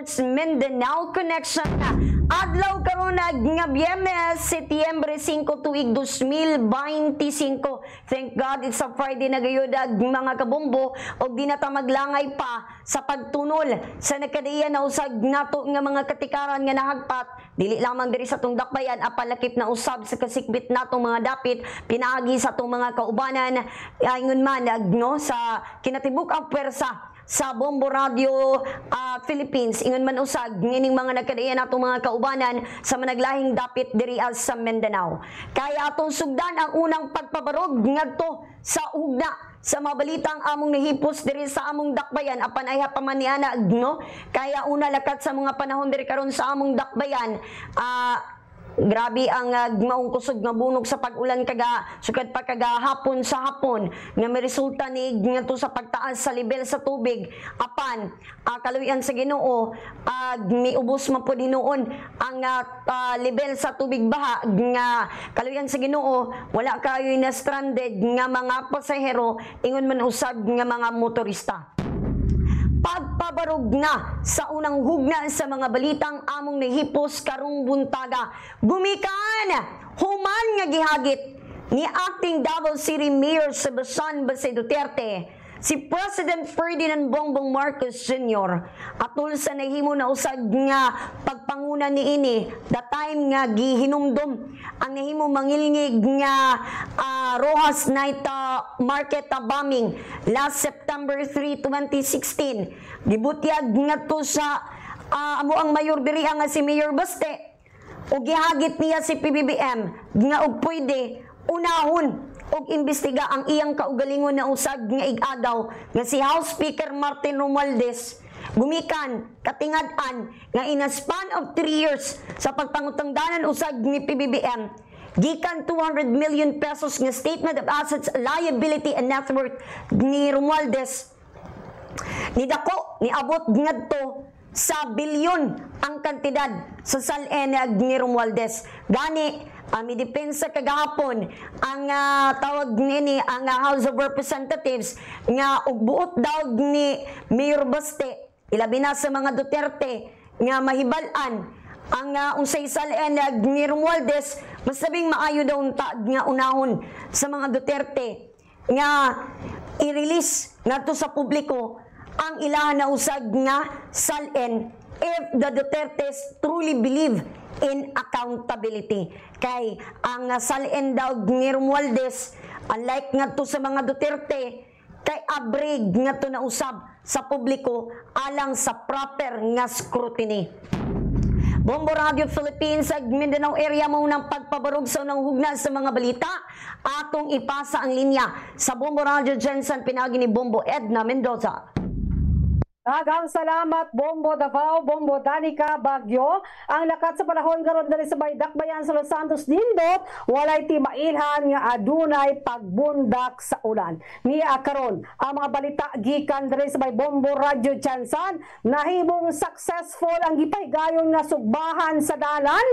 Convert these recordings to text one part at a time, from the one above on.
Sports Mindanao Connection. Adlaw karon nga Biyernes, Setyembre 5 tuig 2025. Thank God it's a Friday na gayud mga kabombo og di na ta maglangay pa sa pagtunol sa nakadiya na usag nato nga mga katikaran nga nahagpat dili lamang diri sa tong dakbayan apalakip na usab sa kasikbit natong mga dapit pinaagi sa tong mga kaubanan ingon man no sa kinatibuk ang pwersa sa Bombo Radio Philippines ingon man usag ngining mga nagkadaiya natong mga kaubanan sa managlahing dapit diri sa Mindanao. Kaya atong sugdan ang unang pagpabarog ngadto sa ugna sa mga balitang among nahipos diri sa among dakbayan apan ay pamaniana no. Kaya una lakat sa mga panahon diri karon sa among dakbayan grabe ang maong kusog nga bunog sa pag-ulan sukad pa hapon sa hapon nga may resulta ni ngadto sa pagtaas sa level sa tubig apan kaluyan sa Ginoo miubos man pud hinuon ang level sa tubig baha nga kaluyan sa Ginoo wala kayo na stranded nga mga pasahero ingon man usab nga mga motorista. Pagpabarog na sa unang hugna sa mga balitang among nahipos karong buntaga. Gumikan human nga gihagit ni acting Davao City Mayor Sebastian Base Duterte si President Ferdinand Bongbong Marcos Jr. atol sa nahimo na usag nga pagpanguna niini the time nga gihinumdum ang nahimo mangilngig nga Rojas Night Market bombing last September 3, 2016. Gibutyag ngadto sa amo ang mayor diri nga si Mayor Baste ug gihagit niya si PBBM nga og pwede unahon og imbestiga ang iyang kaugalingon na usag nga igadaw nga si House Speaker Martin Romualdez gumikan katingad-an nga in a span of 3 years sa pagpangutangdanan usag ni PBBM gikan 200 million pesos nga statement of assets, liability and net worth ni Romualdez ni dako ni abot ngadto sa bilyon ang kantidad sa salen ni Romualdez gani midepensa kagahapon ang tawag nini ang House of Representatives nga og buot daw ni Mayor Baste ilabi na sa mga Duterte nga mahibal-an ang unsay salen ni Romualdez masabing maayo daw nga unahon sa mga Duterte nga i-release ngadto sa publiko ang ilaha na usag nga salen if the Dutertes truly believe in accountability. Kay ang salin daw ni Romualdez unlike ngadto sa mga Duterte kay abrig ngadto na usab sa publiko alang sa proper nga scrutiny. Bombo Radio Philippines ag Mindanao area mo ng pagpabarog sa unang hugna sa mga balita atong ipasa ang linya sa Bombo Radio Jensen pinagi ni Bombo Edna Mendoza. Daghang salamat Bombo Davao, Bombo Danica Baguio. Ang lakat sa panahon karon diri sa Dakbayan sa Los Santos nindot walay timailhan nga adunay pagbundak sa ulan. Niya karon ang mga balita gikan diri sa Bombo Radio Jansan nahimong successful ang gipaygayon nga sugbahan sa dalan.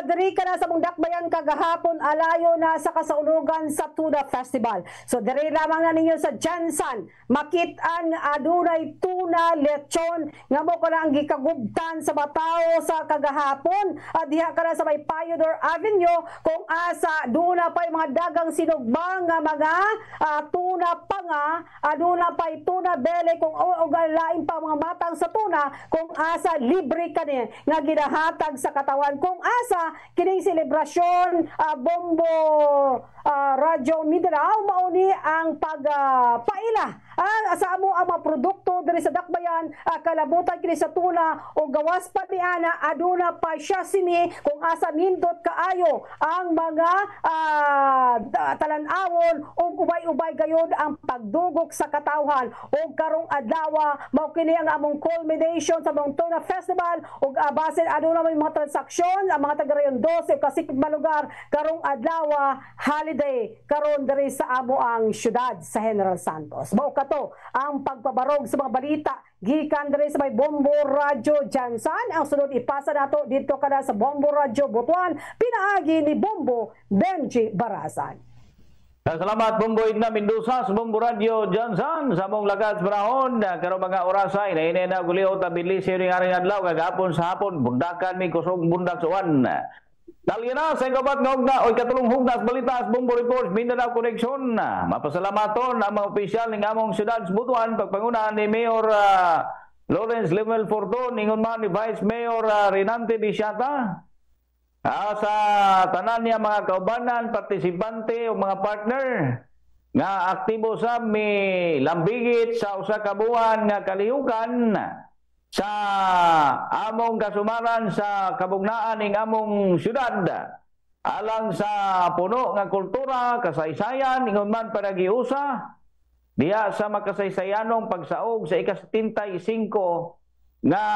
Diri ka na sa Dakbayan kagahapon alayo na sa kasaulogan sa Tuna Festival. So diri lamang na ninyo sa Jansan makit-an adunay tuna lechon nga mo ko na ang gikagubtan sa Batao sa kagahapon diha ka na sa may Payodor Avenue kung asa doon na pa mga dagang sinugbang nga mga tuna pa nga doon na pa tuna bele kung lain pa mga matang sa tuna kung asa libre ka ni nga ginahatag sa katawan kung asa kining selebrasyon Bombo Radyo Mindanao mauni ang pagpaila sa amo ang mga produkto diri sa Dakbayan kalabutan kini sa tuna o gawas pa niana aduna pa siya sini kung asa nindot kaayo ang mga talan-awon o ubay-ubay gayud ang pagdugok sa katawhan o karong adlaw mao kini ang among culmination sa among Tuna Festival ug basin aduna may mga transaksyon ang mga taga-Rayon 12 kasikip malugar karong adlaw holiday karon diri sa amo ang syudad sa General Santos. Mao kato ang pagpabarog sa mga balita gikan diri sa may Bombo Radyo Jansan. Ang sunod ipasa nato dito kada sa Bombo Radyo Butuan pinaagi ni Bombo Benji Barasan. Salamat Bumboy na Mendoza sa Bumbo Radio Johnson sa mong lagat sa panahon karo mga orasay na ine na guliw tabili siring aring adlaw kagapon sa hapon bundakan mi kusog bundak suwan. Dali na sa ikapat nga ugna oy katulong hugnas balita sa Bumbo Reports Mindanao Connection. Mapasalamaton ang mga opisyal ning among syudad sa Butuan pagpanguna ni Mayor Lawrence Lemuel Fortun ingon man ni Vice Mayor Renante Bisiata. Sa tanan niya mga kaubanan, partisipante o mga partner nga aktibo sa mi lambigit sa usa ka buwan nga kalihukan sa among kasumaran sa kabugnaan ning among syudad alang sa puno nga kultura, kasaysayan ingon man panagiusa diya sa makasaysayanong pagsaog sa ika-75 nga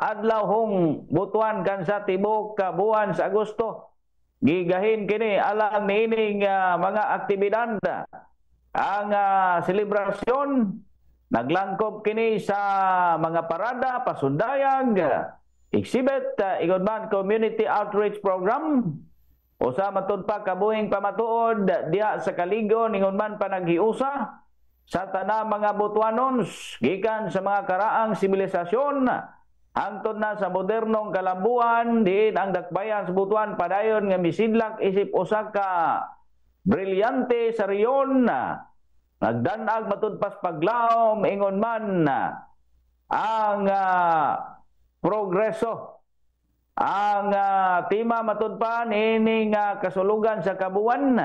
adlaw hong Butuan kan sa tibok ka buwan sa Agosto gigahin kini alang niining mga aktibidad ang selebrasyon naglangkop kini sa mga parada pasundayag exhibit ingon man community outreach program usa matud pa kabuhing pamatuod diha sa Kaligo ingon man panaghiusa sa tanang mga Butuanons gikan sa mga karaang sibilisasyon hangtod na sa modernong kalambuan din ang dakbayan sa Butuan padayon nga misidlak isip usa ka brilyante sa riyon nagdanag matud pas paglaom ingon man ang progreso ang tema matud pa nining kasulugan sa kabuan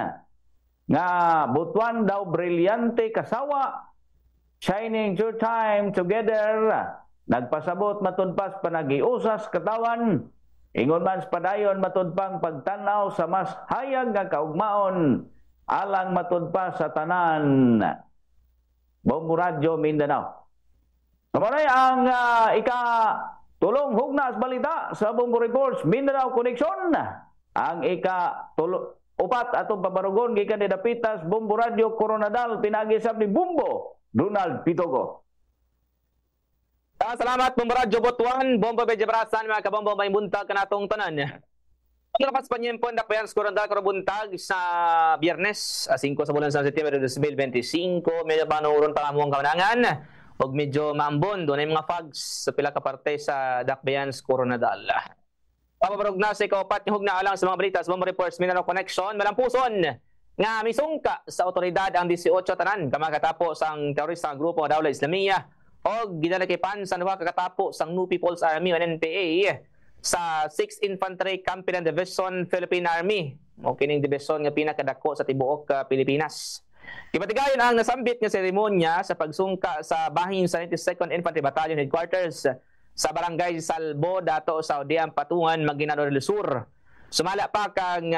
nga Butuan daw brilyante kasawa shining through time together nagpasabot matud pas panagiusas katawan ingon man padayon matud pang pagtanaw sa mas hayag nga kaugmaon alang matud pa sa tanan Bumbo Radio Mindanao. Kamanay ang tulong hugnas balita sa Bumbo Reports Mindanao Connection ang upat atong pabarugon gikan ni Dapitas Bumbo Radio Coronadal pinagisab ni Bumbo Donald Pitogo. Salamat Bumbo Radio Butuan, Bumbo Bejebrasan mga kabombo may buntag kanatong tanan. Ang lapas panyempon na payans Coronadal buntag sa Biyernes 5 sa bulan sa Setyembre 2025 medyo panuron pa ang kamanangan ug medyo maambon doon ay mga fogs sa pila ka parte sa Dakbayans Coronadal. Papabarog na sa ikapat ng hugna alang sa mga balita sa Bumbo Reports Mindanao Connection. Malampuson nga misungka sa otoridad ang 18 tanan kamakatapos ang terorista grupo Dawla Islamiyah o ginalakipan sa nawa kakatapos ang New People's Army o NPA sa 6th Infantry Company Division Philippine Army o kining division nga pinakadako sa tibuok Pilipinas. Ibatigayon ang nasambit nga seremonya sa pagsungka sa bahin sa 92nd Infantry Battalion Headquarters sa Barangay Salbo, Dato, Saudian, Patungan, Maguindanao del Sur. Sumala pa kang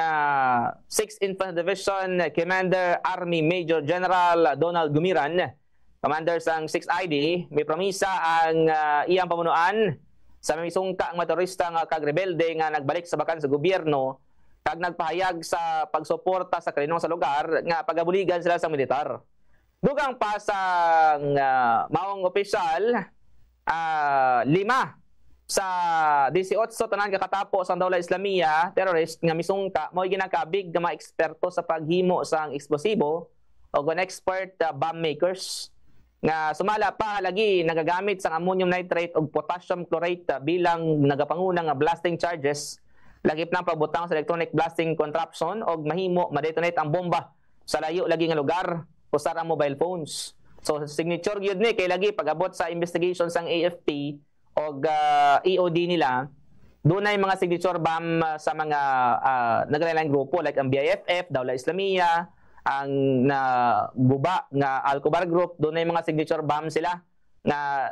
6th Infantry Division Commander Army Major General Donald Gumiran, Commander sang 6th ID, may promisa ang iyang pamunuan sa misungka ang motorista nga kagrebelde nga nagbalik sa bakan sa gobyerno kag nagpahayag sa pagsuporta sa kalinong sa lugar nga pagabuligan sila sa militar. Dugang pa sa maong opisyal 5 sa 18 tanan kakatapos ang Dawla Islamiyah terrorist nga misungka mo'y ginakabig nga mga eksperto sa paghimo sang eksplosibo o expert bomb makers nga sumala pa lagi nagagamit sang ammonium nitrate o potassium chlorate bilang nagapangunang blasting charges lagip na pagbutang sa electronic blasting contraption o mahimo ma-detonate ang bomba sa layo lagi nga lugar usar ang mobile phones. So signature yun ni kay lagi pag-abot sa investigation sang AFP o EOD nila, doon ay mga signature bomb sa mga naglalayang grupo like ang BIFF, Dawla Islamiyah, ang guba nga Al-Kubar Group, doon ay mga signature bomb sila na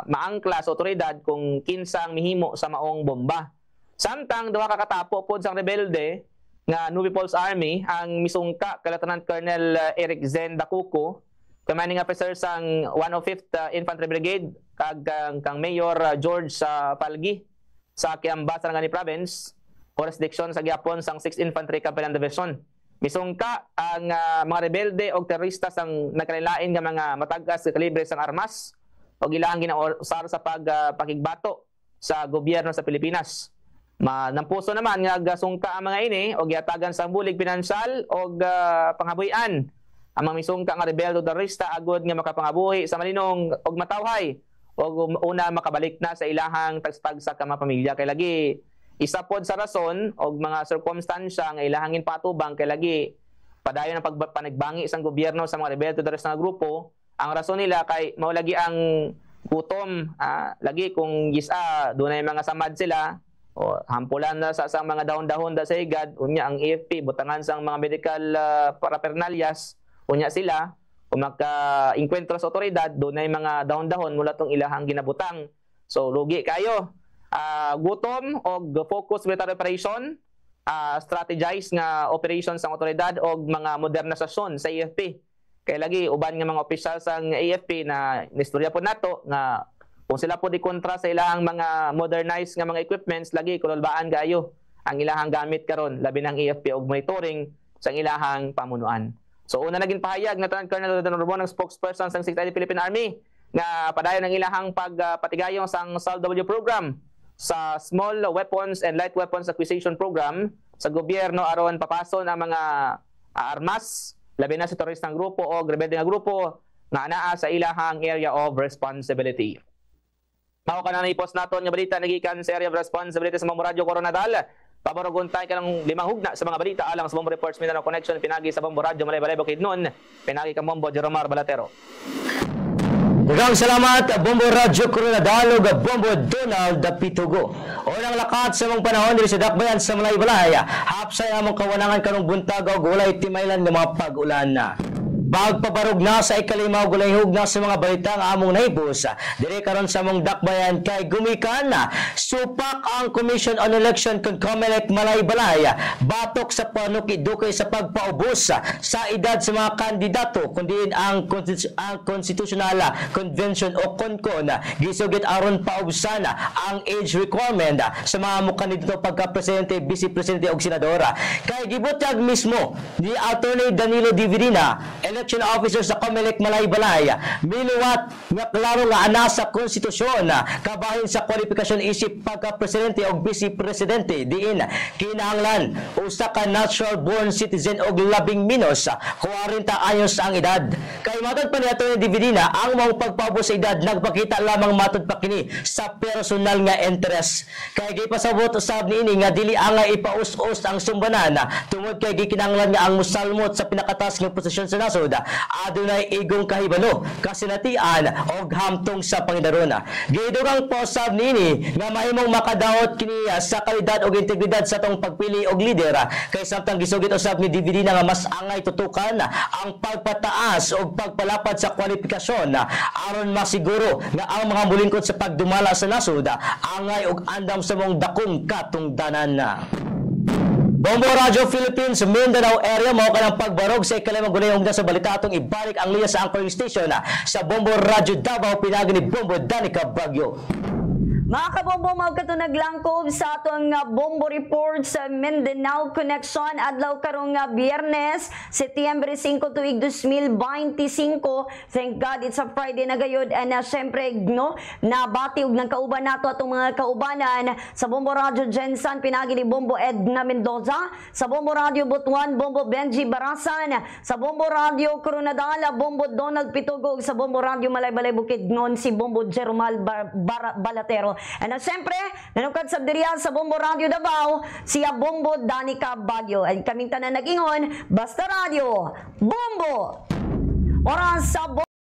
maangkla sa otoridad kung kinsang mihimo sa maong bomba. Samtang duha kakatapo pod sang rebelde nga New People's Army ang misungka kay Lieutenant Colonel Eric Zen Dacuco, commanding officer sang 105th Infantry Brigade kag kang Mayor George Palgi sa Kiamba sa Sarangani Province, jurisdiction sa Gyapon sang 6th Infantry Company Division. Misungka ang mga rebelde o terorista sang nagkalilain nga mga matagas kalibre sang armas o ilang ginausar sa pakigbato sa gobyerno sa Pilipinas. Nampuso naman nga gasungka ang mga ini o giatagan sa bulig pinansyal o pangabuhian ang mga misungka nga rebelde o terorista agod nga makapangabuhi sa malinong og matawhay o una makabalik na sa ilahang tagsa ka mga pamilya. Kay lagi isa pod sa rason o mga circumstansya nga ilahangin patubang kay lagi padayon ang panagbangi sa gobyerno sa mga rebelde o terorista nga grupo. Ang rason nila kay mao lagi ang gutom, lagi kung gisa dunay mga samad sila o hampulan na sa mga dahon-dahon da sa higad, unya ang AFP butangan sang mga medical parapernalyas, unya sila kung maka-inkwentro sa otoridad dunay mga dahon-dahon mula tong ilahang ginabutang. So lugi kayo. Gutom og focus military operation, strategize nga operations sang otoridad og mga modernisasyon sa AFP. Kaya lagi uban nga mga opisyal sang AFP na nistorya po nato nga kung sila po di kontra sa ilahang mga modernized nga mga equipments, lagi kulolbaan kayo ang ilahang gamit karon labi ng AFP og monitoring sa ilahang pamunuan. So una naging pahayag na Colonel Rodon Rubon ng spokesperson sang 6th Philippine Army nga padayon ng ilahang pagpatigayong sang SALW program sa Small Weapons and Light Weapons Acquisition Program sa gobyerno aron papason ang mga armas labi na sa teroristang grupo o rebelde nga grupo nga anaa sa ilahang area of responsibility. Mao kana na i-post naton nga balita nagikan sa area of responsibility sa Bombo Radio Coronadal. Pabarugon tayo ka ng 5 hugna sa mga balita alang sa Bombo Reports Mindanao Connection pinagi sa Bombo Radio Malay-Balay Bukidnon. Pinagi ka Bombo Jeromar Balatero. Daghang salamat Bombo Radio Coronadal ug Bombo Donald Pitugo. Unang lakat sa mong panahon diri sa Dakbayan sa Malay-Balay. Hapsay among kawanangan karong buntag ug walay timaylan nga mga pag-ulan na. Magpabarog na sa ikalimaw gulayhog na sa mga balita nga among nahibos. Dire karon sa among Dakbayan kay gumikan na supak ang Commission on Election kung COMELEC Malay-Balay batok sa panukidukay sa pagpaubos sa edad sa mga kandidato kundi ang Constitutional Convention o CONCON gisugit aron paubsan ang age requirement sa mga kandidato pagka-presidente, vice-presidente o senadora. Kay gibutag mismo ni Attorney Danilo Dividina, election officer sa COMELEC Malay-Balay, minuwat nga klaro nga ana sa konstitusyon kabahin sa kwalifikasyon isip pagka-presidente o vice-presidente diin kinahanglan usa ka natural born citizen og labing menos 40 anyos ang edad. Kay matod pa ni Atty. Dividina ang mga pagpaubos sa edad nagpakita lamang matod pa kini sa personal nga interest. Kay gipasabot usab niini nga dili ang ipaus-us ang sumbanan tungod kay gikinahanglan nga ang musalmot sa pinakatas nga posisyon sa nasod adunay igong kahibalo, kasinatian o hamtong sa Panginoon. Gidugang posab nini nga mahimong makadaot kini sa kalidad o integridad sa tong pagpili og lider kay samtang gisugit usab ni Dividina nga mas angay tutukan ang pagpataas o pagpalapad sa kwalifikasyon aron masiguro nga ang mga mulingkod sa pagdumala sa nasod angay og andam sa mong dakong katungdanan. Bombo Radio Philippines, Mindanao area, mao ka ng pagbarog sa ikalimang gulayong na sa balita atong ibalik ang linya sa anchoring station sa Bombo Radio Davao, pinagi ni Bombo Danica Baguio. Mga kabombo, magkatunag langkob sa atong Bombo Report sa Mindanao Connection adlaw karong Biyernes, Setyembre 5 tuig 2025. Thank God it's a Friday na gayud and syempre no nabati og ng kauban nato atong mga kaubanan sa Bombo Radio Jensen pinagi ni Bombo Edna Mendoza, sa Bombo Radio Butuan Bombo Benji Barasan, sa Bombo Radio Coronadal Bombo Donald Pitugo, sa Bombo Radio Malay-Balay Bukidnon si Bombo Jeromal Balatero. And siyempre, nanukad sa diriya sa Bombo Radio Davao, siya Bombo Danica Baguio. At kaming tanan nag-ingon, basta radio, Bombo! Oras sa Bombo